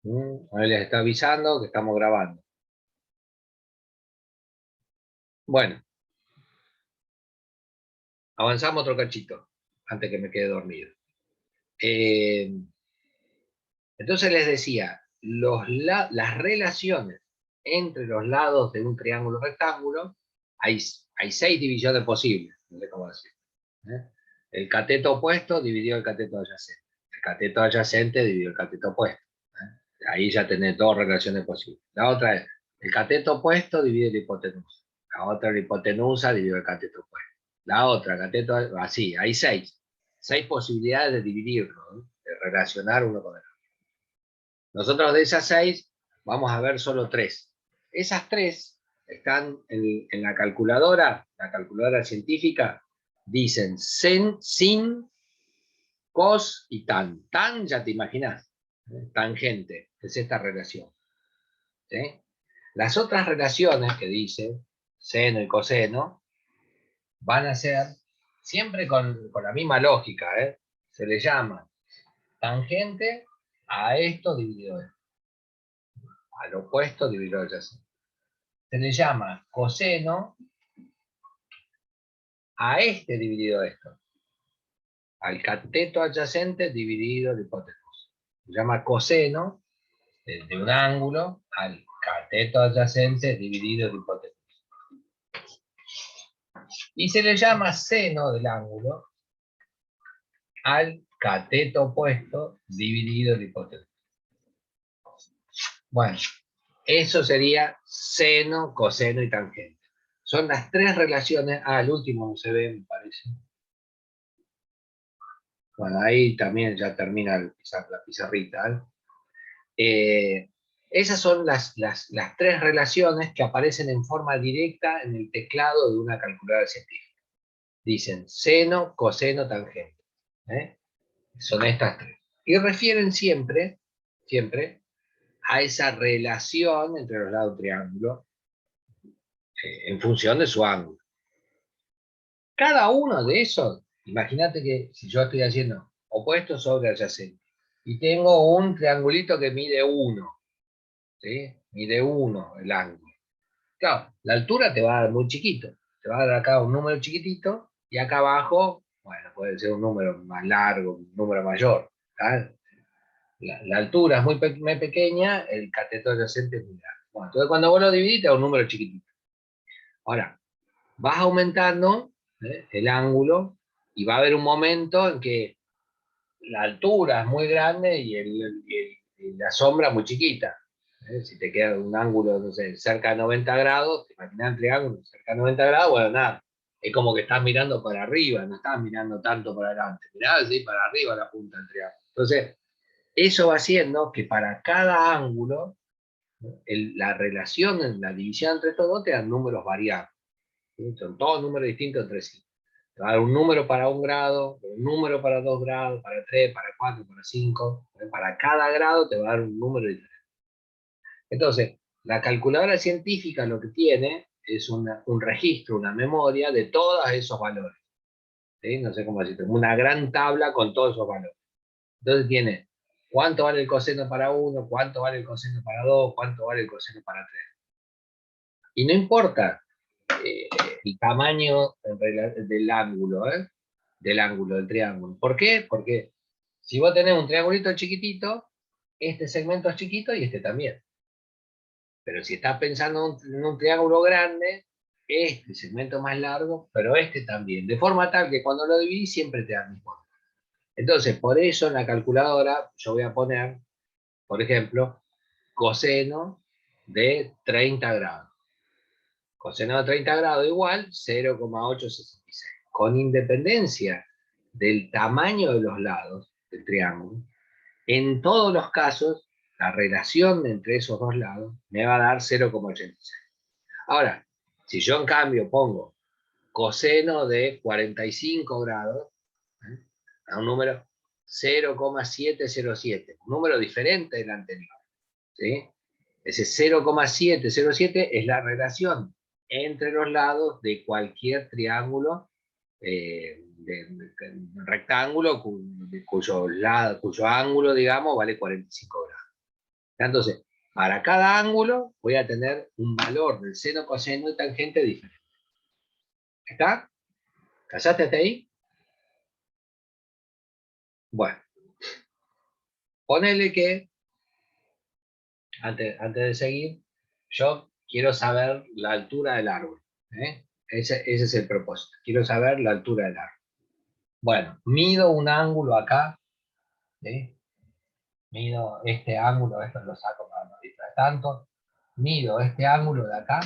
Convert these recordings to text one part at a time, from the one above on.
Ahí les está avisando que estamos grabando. Bueno, avanzamos otro cachito, antes que me quede dormido. Entonces les decía, las relaciones entre los lados de un triángulo rectángulo, hay 6 divisiones posibles, no sé cómo decir. El cateto opuesto dividió el cateto adyacente. El cateto adyacente dividió el cateto opuesto. Ahí ya tenés 2 relaciones posibles. La otra es, el cateto opuesto divide la hipotenusa. La otra, la hipotenusa, divide el cateto opuesto. La otra, cateto, así, hay 6. 6 posibilidades de dividirlo, ¿no? De relacionar uno con el otro. Nosotros de esas 6 vamos a ver solo 3. Esas 3 están en la calculadora científica, dicen sin, cos y tan. Tan ya te imaginas, tangente, es esta relación. ¿Sí? Las otras relaciones que dice, seno y coseno, van a ser siempre con la misma lógica. Se le llama tangente a esto dividido esto, al opuesto dividido adyacente. Se le llama coseno a este dividido esto, al cateto adyacente dividido el hipotenusa. Se llama coseno de un ángulo al cateto adyacente dividido el hipotenusa. Y se le llama seno del ángulo al cateto opuesto dividido el hipotenusa. Bueno, eso sería seno, coseno y tangente. Son las 3 relaciones. El último no se ve, me parece. Bueno, ahí también ya termina la pizarrita. Esas son las 3 relaciones que aparecen en forma directa en el teclado de una calculadora científica. Dicen seno, coseno, tangente. Son estas 3. Y refieren siempre a esa relación entre los lados de un triángulo en función de su ángulo. Cada uno de esos, imagínate que si yo estoy haciendo opuesto sobre adyacente y tengo un triangulito que mide 1, ¿sí? Mide 1 el ángulo. Claro, la altura te va a dar muy chiquito. Te va a dar acá un número chiquitito y acá abajo, bueno, puede ser un número más largo, un número mayor. ¿Tá? La altura es muy pequeña, el cateto adyacente es muy grande. Bueno, entonces cuando vos lo dividís te da un número chiquitito. Ahora, vas aumentando el ángulo y va a haber un momento en que la altura es muy grande y la sombra muy chiquita. Si te queda un ángulo, no sé, cerca de 90 grados, te imaginas el triángulo cerca de 90 grados, bueno, nada, es como que estás mirando para arriba, no estás mirando tanto para adelante, mirás así para arriba la punta del triángulo. Entonces, eso va haciendo que para cada ángulo, la relación, la división entre estos dos te dan números variables. ¿Sí? Son todos números distintos entre sí. Te va a dar un número para 1 grado, un número para 2 grados, para 3, para 4, para 5. Para cada grado te va a dar un número diferente. Entonces, la calculadora científica lo que tiene es un registro, una memoria de todos esos valores. ¿Sí? No sé cómo decirlo, una gran tabla con todos esos valores. Entonces tiene cuánto vale el coseno para 1, cuánto vale el coseno para 2, cuánto vale el coseno para 3. Y no importa el tamaño del ángulo, del triángulo. ¿Por qué? Porque si vos tenés un triangulito chiquitito, este segmento es chiquito y este también. Pero si estás pensando en un triángulo grande, este segmento más largo, pero este también. De forma tal que cuando lo dividís siempre te da el mismo. Entonces, por eso en la calculadora yo voy a poner, por ejemplo, coseno de 30 grados. Coseno de 30 grados igual 0,866. Con independencia del tamaño de los lados del triángulo, en todos los casos, la relación entre esos dos lados me va a dar 0,86. Ahora, si yo en cambio pongo coseno de 45 grados, a un número 0,707, un número diferente del anterior. ¿Sí? Ese 0,707 es la relación entre los lados de cualquier triángulo rectángulo cuyo ángulo, digamos, vale 45 grados. Entonces, para cada ángulo voy a tener un valor del seno, coseno y tangente diferente. ¿Está? ¿Callaste hasta ahí? Bueno, ponele que, antes de seguir, yo quiero saber la altura del árbol. ¿Eh? Ese es el propósito. Quiero saber la altura del árbol. Bueno, mido un ángulo acá. ¿Sí? Mido este ángulo, esto lo saco para no distraer tanto. Mido este ángulo de acá.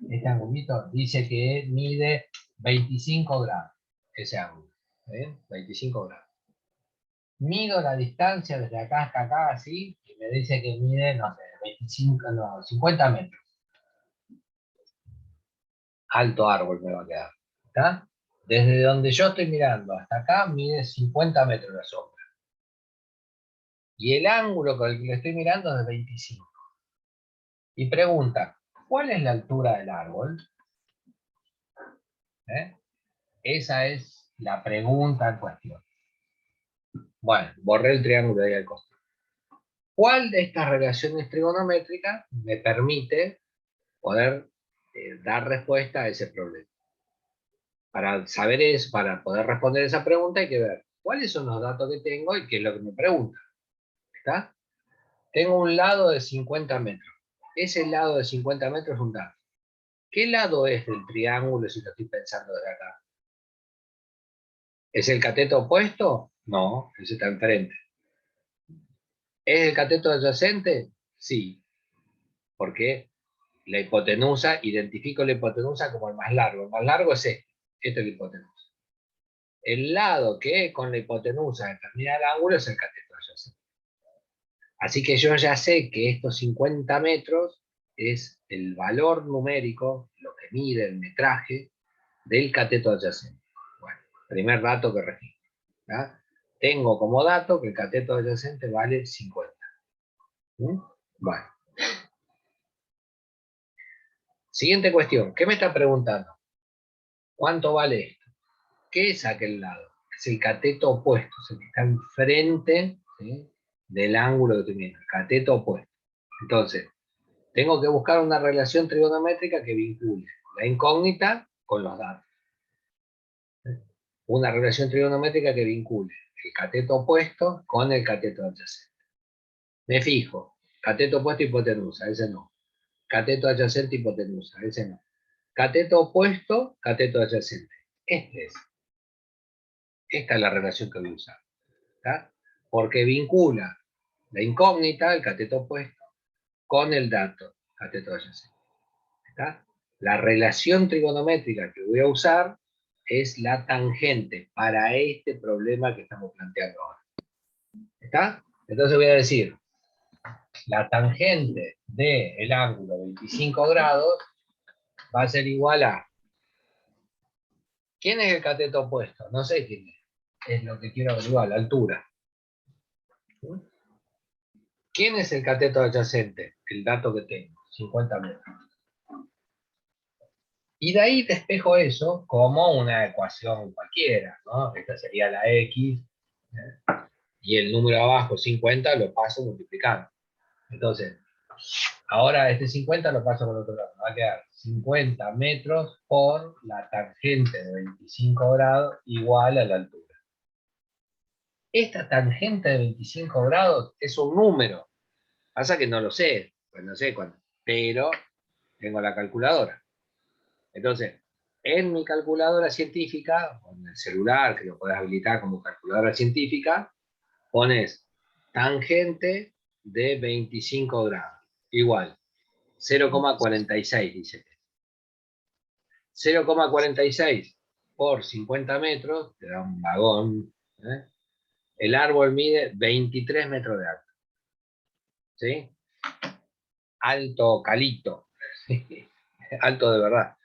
Este angulito dice que mide 25 grados. Ese ángulo. 25 grados. Mido la distancia desde acá hasta acá, así, y me dice que mide, no sé, 25, no, 50 metros. Alto árbol me va a quedar. ¿Está? Desde donde yo estoy mirando hasta acá mide 50 metros la sombra. Y el ángulo con el que le estoy mirando es de 25. Y pregunta, ¿cuál es la altura del árbol? ¿Eh? Esa es la pregunta en cuestión. Bueno, borré el triángulo ahí al costado. ¿Cuál de estas relaciones trigonométricas me permite poder dar respuesta a ese problema? Para saber eso, para poder responder esa pregunta hay que ver cuáles son los datos que tengo y qué es lo que me pregunta. ¿Está? Tengo un lado de 50 metros. Ese lado de 50 metros es un dato. ¿Qué lado es del triángulo si lo estoy pensando desde acá? ¿Es el cateto opuesto? No, ese está enfrente. ¿Es el cateto adyacente? Sí, porque la hipotenusa, identifico la hipotenusa como el más largo. El más largo es este es la hipotenusa. El lado que con la hipotenusa determina el ángulo es el cateto adyacente. Así que yo ya sé que estos 50 metros es el valor numérico, lo que mide el metraje del cateto adyacente. Bueno, primer dato que registro. ¿Ya? Tengo como dato que el cateto adyacente vale 50. Bueno. Siguiente cuestión. ¿Qué me está preguntando? ¿Cuánto vale esto? ¿Qué es aquel lado? Es el cateto opuesto, es el que está enfrente, ¿sí?, del ángulo que estoy viendo, el cateto opuesto. Entonces, tengo que buscar una relación trigonométrica que vincule la incógnita con los datos. Una relación trigonométrica que vincule el cateto opuesto con el cateto adyacente. Me fijo, cateto opuesto hipotenusa, ese no. Cateto adyacente hipotenusa, ese no. Cateto opuesto, cateto adyacente. Esta es la relación que voy a usar. ¿Está? Porque vincula la incógnita, el cateto opuesto, con el dato, cateto adyacente. ¿Está? La relación trigonométrica que voy a usar es la tangente para este problema que estamos planteando ahora. ¿Está? Entonces voy a decir, la tangente del ángulo 25 grados va a ser igual a... ¿Quién es el cateto opuesto? No sé quién es. Es lo que quiero averiguar, la altura. ¿Quién es el cateto adyacente? El dato que tengo, 50 metros. Y de ahí despejo eso como una ecuación cualquiera, ¿no? Esta sería la X, ¿eh? Y el número abajo, 50, lo paso multiplicando. Entonces, ahora este 50 lo paso por el otro lado. Me va a quedar 50 metros por la tangente de 25 grados igual a la altura. Esta tangente de 25 grados es un número. Pasa que no lo sé, pues no sé cuánto, pero tengo la calculadora. Entonces, en mi calculadora científica, o en el celular, que lo podés habilitar como calculadora científica, pones tangente de 25 grados, igual, 0,46 dice. 0,46 por 50 metros, te da un vagón, ¿eh? El árbol mide 23 metros de alto. ¿Sí? Alto, calito. Alto de verdad.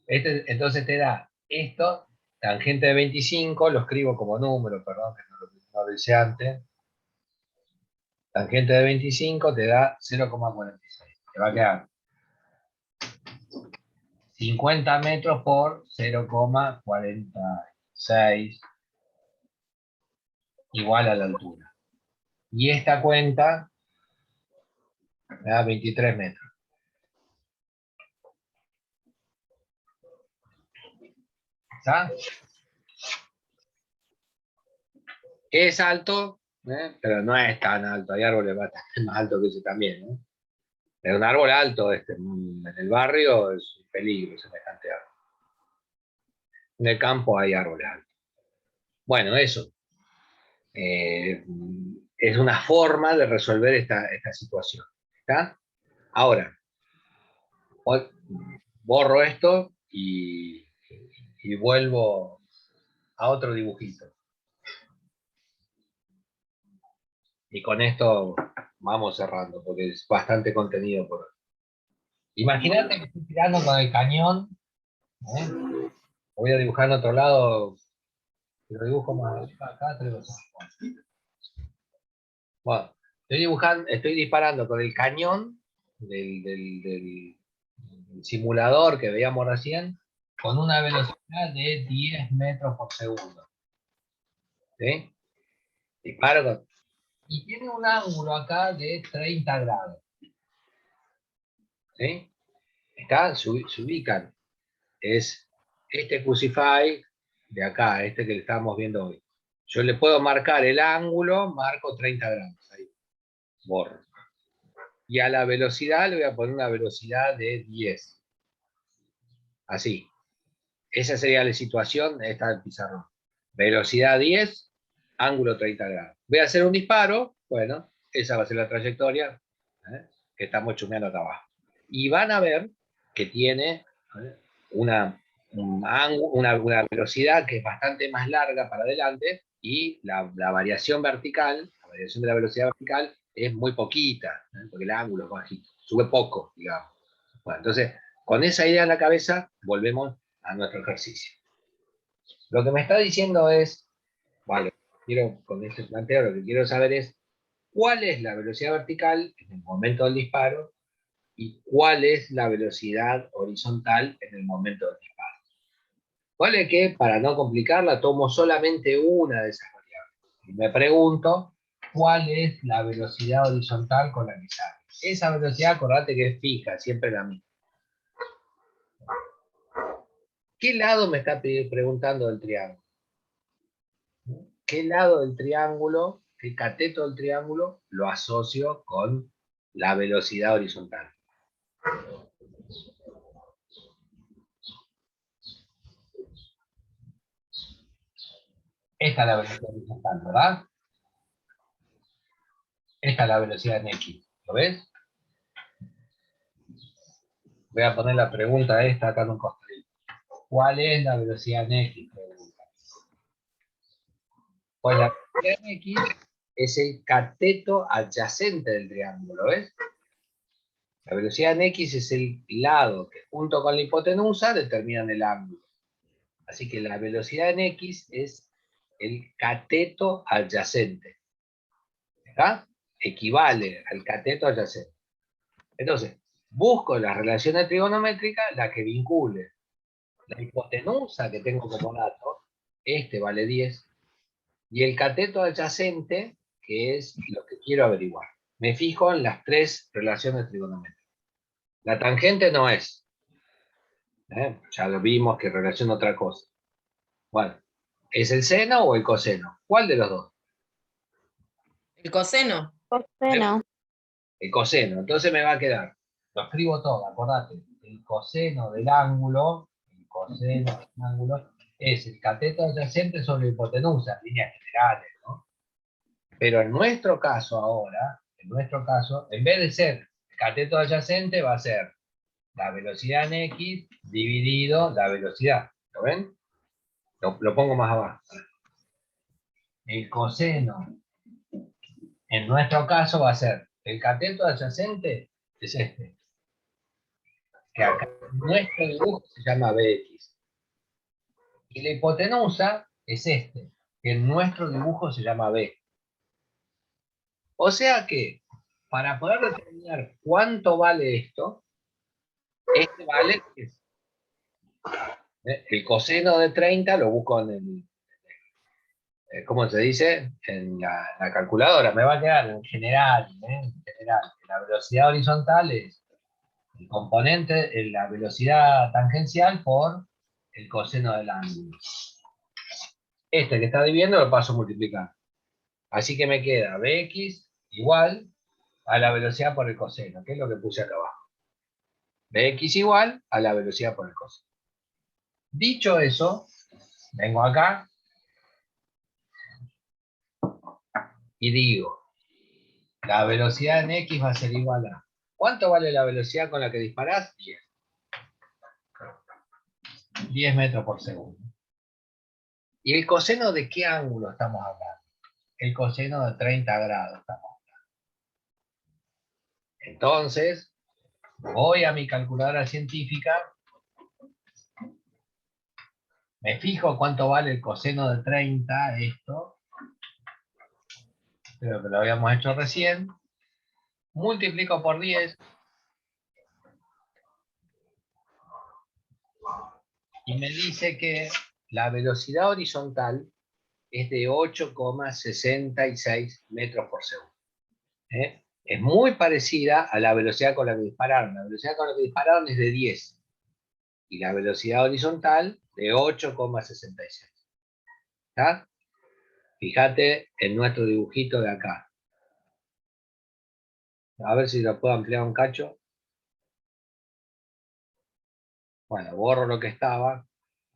Entonces te da esto, tangente de 25, lo escribo como número, perdón, que no lo hice antes. Tangente de 25 te da 0,46. Te va a quedar 50 metros por 0,46 igual a la altura. Y esta cuenta Me da 23 metros. ¿Está? Es alto, pero no es tan alto. Hay árboles bastante más altos que ese también. Es un árbol alto en el barrio es un peligro semejante árbol. En el campo hay árboles altos. Bueno, eso. Es una forma de resolver esta situación. ¿Está? Ahora, borro esto y vuelvo a otro dibujito. Y con esto vamos cerrando, porque es bastante contenido por hoy. Imagínate que estoy tirando con el cañón. Voy a dibujar en otro lado. Si lo dibujo más arriba, acá tenemos. Bueno, estoy disparando con el cañón del simulador que veíamos recién, con una velocidad de 10 metros por segundo. ¿Sí? Disparo y tiene un ángulo acá de 30 grados. ¿Sí? Se ubican. Es este Crucify de acá, este que le estamos viendo hoy. Yo le puedo marcar el ángulo, marco 30 grados. Ahí. Borro. Y a la velocidad le voy a poner una velocidad de 10. Así. Esa sería la situación, esta del pizarrón. Velocidad 10, ángulo 30 grados. Voy a hacer un disparo, bueno, esa va a ser la trayectoria que estamos chumeando acá abajo. Y van a ver que tiene una velocidad que es bastante más larga para adelante y la variación vertical, la variación de la velocidad vertical es muy poquita, porque el ángulo es bajito, sube poco, digamos. Bueno, entonces, con esa idea en la cabeza, volvemos a nuestro ejercicio. Lo que me está diciendo es, vale, con este planteo lo que quiero saber es cuál es la velocidad vertical en el momento del disparo y cuál es la velocidad horizontal en el momento del disparo. Vale que, para no complicarla, tomo solamente una de esas variables. Y me pregunto, ¿cuál es la velocidad horizontal con la que sale? Esa velocidad, acordate que es fija, siempre la misma. ¿Qué lado me está preguntando del triángulo? ¿Qué lado del triángulo, qué cateto del triángulo, lo asocio con la velocidad horizontal? Esta es la velocidad horizontal, ¿verdad? Esta es la velocidad en X, ¿lo ves? Voy a poner la pregunta esta acá en un costadito. ¿Cuál es la velocidad en X? Pues la velocidad en X es el cateto adyacente del triángulo, ¿ves? La velocidad en X es el lado que junto con la hipotenusa determinan el ángulo. Así que la velocidad en X es el cateto adyacente. ¿Está? Equivale al cateto adyacente. Entonces, busco las relaciones trigonométricas, la que vincule la hipotenusa que tengo como dato, este vale 10, y el cateto adyacente, que es lo que quiero averiguar. Me fijo en las tres relaciones trigonométricas. La tangente no es. Ya lo vimos que relaciona otra cosa. Bueno, ¿es el seno o el coseno? ¿Cuál de los dos? El coseno. Coseno. El coseno. Entonces me va a quedar. Lo escribo todo, acordate. El coseno del ángulo, es el cateto adyacente sobre la hipotenusa, en líneas generales, ¿no? Pero en nuestro caso ahora, en vez de ser el cateto adyacente, va a ser la velocidad en X dividido la velocidad. ¿Lo ven? Lo pongo más abajo. El coseno, en nuestro caso, va a ser el cateto adyacente, es este. Que acá en nuestro dibujo se llama Bx. Y la hipotenusa es este, que en nuestro dibujo se llama B. O sea que, para poder determinar cuánto vale esto, este vale el coseno de 30 lo busco ¿cómo se dice? En la calculadora, me va a quedar en general, en general, que la velocidad horizontal es el componente, la velocidad tangencial por el coseno del ángulo. Este que está dividiendo lo paso a multiplicar. Así que me queda Bx igual a la velocidad por el coseno, que es lo que puse acá abajo. Bx igual a la velocidad por el coseno. Dicho eso, vengo acá y digo, la velocidad en x va a ser igual a... ¿Cuánto vale la velocidad con la que disparás? 10. 10 metros por segundo. ¿Y el coseno de qué ángulo estamos hablando? El coseno de 30 grados estamos hablando. Entonces, voy a mi calculadora científica, me fijo cuánto vale el coseno de 30, esto, creo que lo habíamos hecho recién, multiplico por 10, y me dice que la velocidad horizontal es de 8,66 metros por segundo. Es muy parecida a la velocidad con la que dispararon. La velocidad con la que dispararon es de 10. Y la velocidad horizontal de 8,66. ¿Está? Fíjate en nuestro dibujito de acá. A ver si lo puedo ampliar un cacho. Bueno, borro lo que estaba.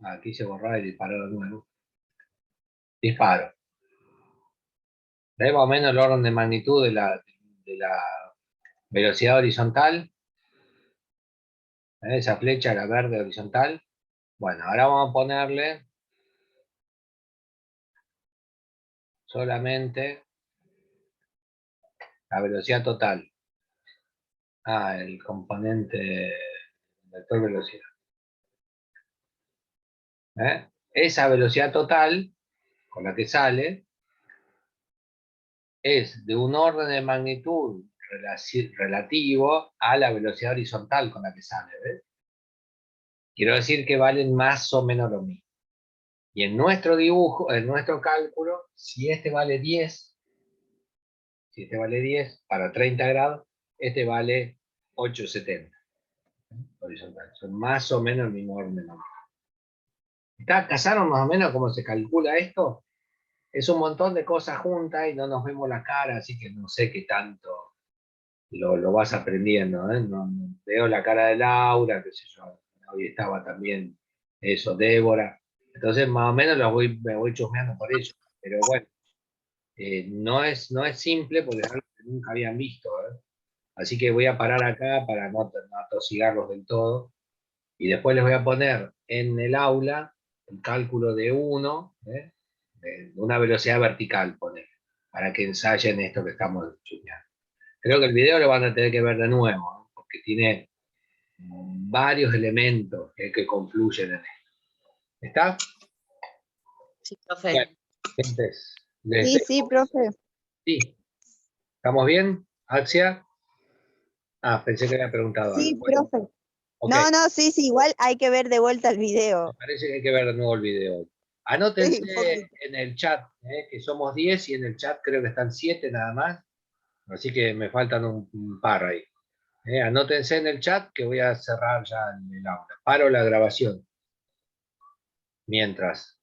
Aquí se borró y disparó de nuevo. Disparo. ¿Ves más o menos el orden de magnitud de la velocidad horizontal? Esa flecha, la verde horizontal. Bueno, ahora vamos a ponerle solamente la velocidad total. El componente vector velocidad. Esa velocidad total con la que sale es de un orden de magnitud relativo a la velocidad horizontal con la que sale. ¿Ves? Quiero decir que valen más o menos lo mismo. Y en nuestro dibujo, en nuestro cálculo, si este vale 10, para 30 grados, este vale 8,70 horizontal. Son más o menos el mismo orden de magnitud. ¿Casaron más o menos cómo se calcula esto? Es un montón de cosas juntas y no nos vemos la cara, así que no sé qué tanto lo vas aprendiendo. Veo la cara de Laura, qué sé yo, hoy estaba también eso, Débora. Entonces, más o menos me voy chusmeando por eso. Pero bueno, no es simple porque es algo que nunca habían visto. Así que voy a parar acá para no atosigarlos del todo. Y después les voy a poner en el aula el cálculo de 1, de una velocidad vertical, para que ensayen esto que estamos chusmeando. Creo que el video lo van a tener que ver de nuevo, ¿no? Porque tiene varios elementos que confluyen en esto. ¿Está? Sí, profe. Bueno, entonces, Sí, profe. sí. ¿Estamos bien, Axia? Pensé que había preguntado algo. Sí, Bueno, profe. ok. No, sí, igual hay que ver de vuelta el Me video. parece que hay que ver de nuevo el video. Anótense Sí, un poquito. en el chat, que somos 10 y en el chat creo que están 7 nada más. Así que me faltan un par ahí. Anótense en el chat que voy a cerrar ya el aula. Paro la grabación. Mientras.